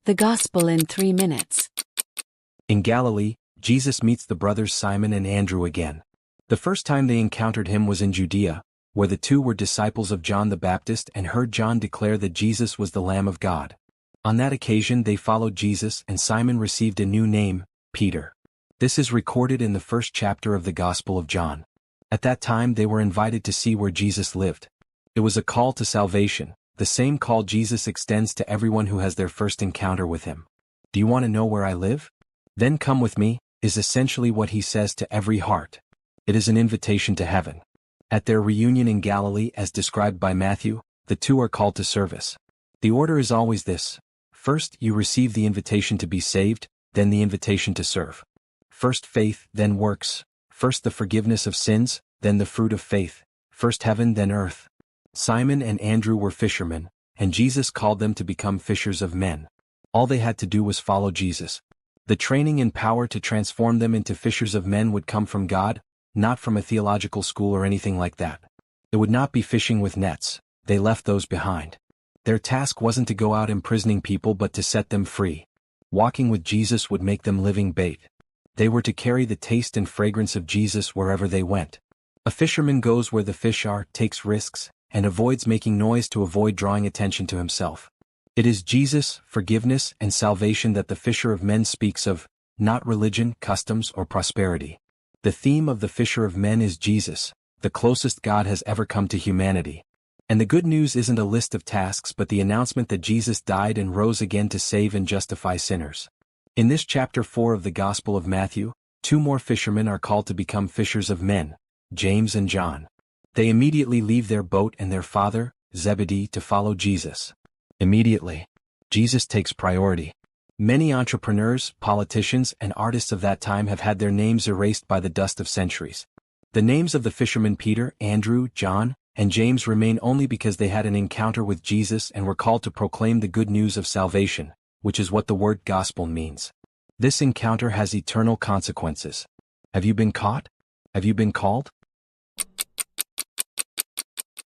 The Gospel in 3 minutes. In Galilee, Jesus meets the brothers Simon and Andrew again. The first time they encountered him was in Judea, where the two were disciples of John the Baptist and heard John declare that Jesus was the Lamb of God. On that occasion they followed Jesus, and Simon received a new name, Peter. This is recorded in the first chapter of the Gospel of John. At that time they were invited to see where Jesus lived. It was a call to salvation, the same call Jesus extends to everyone who has their first encounter with him. Do you want to know where I live? Then come with me, is essentially what he says to every heart. It is an invitation to heaven. At their reunion in Galilee as described by Matthew, the two are called to service. The order is always this. First you receive the invitation to be saved, then the invitation to serve. First faith, then works. First the forgiveness of sins, then the fruit of faith. First heaven, then earth. Simon and Andrew were fishermen, and Jesus called them to become fishers of men. All they had to do was follow Jesus. The training and power to transform them into fishers of men would come from God, not from a theological school or anything like that. It would not be fishing with nets. They left those behind. Their task wasn't to go out imprisoning people but to set them free. Walking with Jesus would make them living bait. They were to carry the taste and fragrance of Jesus wherever they went. A fisherman goes where the fish are, takes risks, and avoids making noise to avoid drawing attention to himself. It is Jesus, forgiveness, and salvation that the fisher of men speaks of, not religion, customs, or prosperity. The theme of the fisher of men is Jesus, the closest God has ever come to humanity. And the good news isn't a list of tasks but the announcement that Jesus died and rose again to save and justify sinners. In this chapter 4 of the Gospel of Matthew, two more fishermen are called to become fishers of men, James and John. They immediately leave their boat and their father, Zebedee, to follow Jesus. Immediately. Jesus takes priority. Many entrepreneurs, politicians, and artists of that time have had their names erased by the dust of centuries. The names of the fishermen Peter, Andrew, John, and James remain only because they had an encounter with Jesus and were called to proclaim the good news of salvation, which is what the word gospel means. This encounter has eternal consequences. Have you been caught? Have you been called?